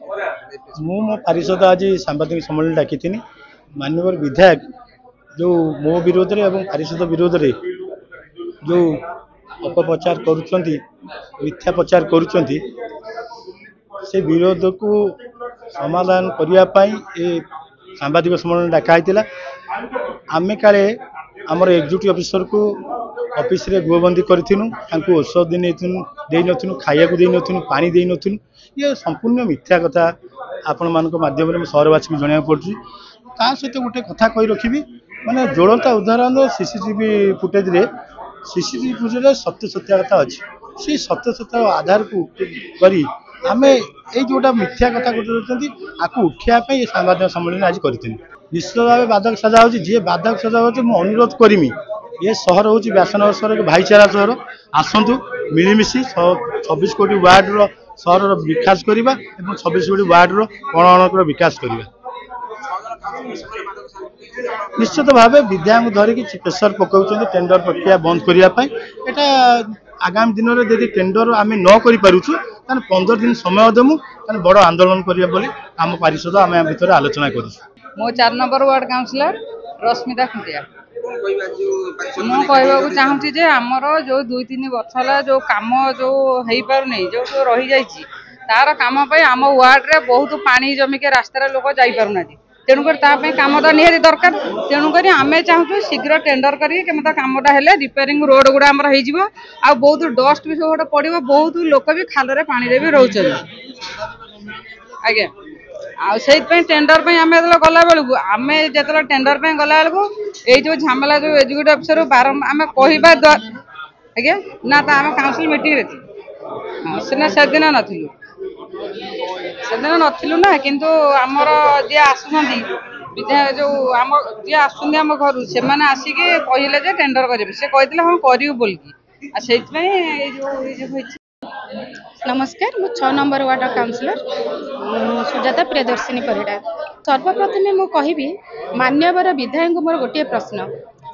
मो पारिषद आज सांबादिक सम्मेलन डाकी माननीय विधायक जो मो विरोध में और पारिषद विरोध में जो अपप्रचार करुँच मिथ्या प्रचार करुँच से विरोध को समाधान करने सांबादिक सम्मेलन डाकाई आमे काले आमर एग्जीक्यूटिव ऑफिसर को ऑफिस रे गृहबंदी करूँ औषध दे नथुनु खाया को पानी दे नथुनु ये संपूर्ण मिथ्या कथा आपण मान माध्यम सहरवासी को जनाया पड़ी सहित गोटे कथा कही रखी माने ज्वलंता उदाहरण सीसीटीवी फुटेज रे सीसीटीवी फुटेज सत्य सत्याकता अच्छी से सत्य सत्य आधार को करी आमे ये जोटा मिथ्या कथा कहते आपको उठाई सांबादिक सम्मेलन आज करें निश्चित भाव बाधक सजा हो जी बाधक सजा हो अनुरोध करमी ये सहर हूँ व्यासनगर सहर भाईचारा सहर आसतु मिलमिशी 26 कोटी वार्ड सहर विकास करवा 26 कोटी वार्ड कणकर विकास करवा निश्चित भाव विद्या धरिकी प्रेसर पकाउछन्ति टेंडर प्रक्रिया बंद करने यहाँ आगामी दिन में यदि टेंडर आम न करूँ 15 दिन समय देमु बड़ आंदोलन करिया बोली आम पारिषद आम भितर आलोचना करूँ मो 4 number ward councillor Rashmita Khuntia मु कहवाक चाहूँगी जे आमर जो 2-3 वर्ष है जो कम जो हो पार जो रही जाइए तार कम आम वार्ड रे बहुत पानी जमिके रास्तार लोक जापार तेणुक कम तो निहाती दरकार तेणुक आम चाहूँ शीघ्र टेंडर करके कमटा हेले रिपेयरिंग रोड गुड़ा आमर हो बहुत डस्ट भी सब पड़ो बहुत लोक भी खाल पानी भी रोच आज्ञा से टेंडर आम गला बेलू आम जो टेंडर गला बेलू ये जो झमेला जो एग्जीक्यूटिव अफिसर बारंबार आम कहवा आज्ञा ना तो आम काउंसिल मीटिंग से दिन नथिलु ना किंतु आमर जी आसुँच विधायक जो आम जी आम घर से आसिके कहले जे टेंडर करेंगे से कहते हाँ करू बोलिकी से नमस्कार मु 6 number ward councillor Sujata Priyadarshini Parida सर्वप्रथमे मु कहबी मान्यवर विधायक मोर गोटे प्रश्न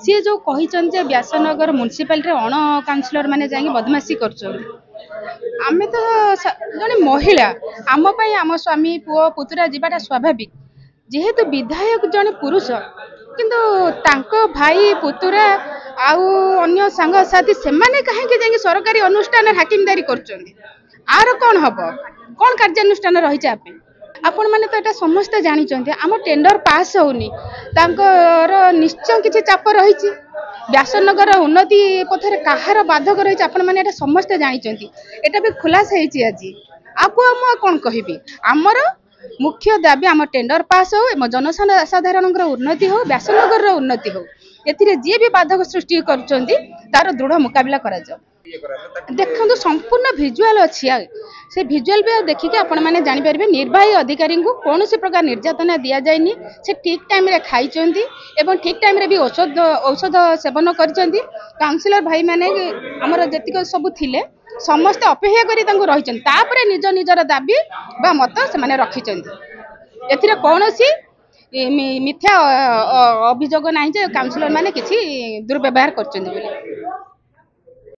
सी जो कही व्यासनगर म्युनिसिपालिटी अण काउंसिलर माने जाई बदमाशी कर आमे तो जने महिला आम आम स्वामी पुओ पुतुरा जीवाटा स्वाभाविक जेहेतु विधायक जने पुरुष किंतु तांको भाई पुतुरा आउ अन्य सांग साथी से माने कहीं जाई सरकारी अनुष्ठान हाकिमदारी करछन्ती आर कौन हम कौन कार्यानुष्ठान रही आपण मैंने तो यहाँ समस्ते जानी आम टेंडर पास होनी निश्चय किसी चाप रही व्यासनगर उन्नति पथर कहार बाधक रही आपण मैंने समस्ते जानी एटा भी खुलास होती आज आपको कौन कहबी आमर मुख्य दाबी आम टेंडर पास हो जनसाधारण उन्नति हो व्यासनगर उन्नति हो ए जी भी बाधक सृष्टि कर दृढ़ मुकाबला करा देखो संपूर्ण भिजुआल अच्छी से भिजुआल भी देखिए आपण मैंने जापर निर्वाही अधिकारी को कौन प्रकार निर्यातना दि जाए से ठीक टाइम रे खाई ठीक टाइम रे भी औषध सेवन कर काउंसिलर भाई मैंने आमर जी सब थिले समस्ते अपेक्षा कर रही निज निजर दाबी बा मत से रखिंट ए कौन मिथ्या अभियोग ना काउंसिलर मैंने किसी दुर्व्यवहार कर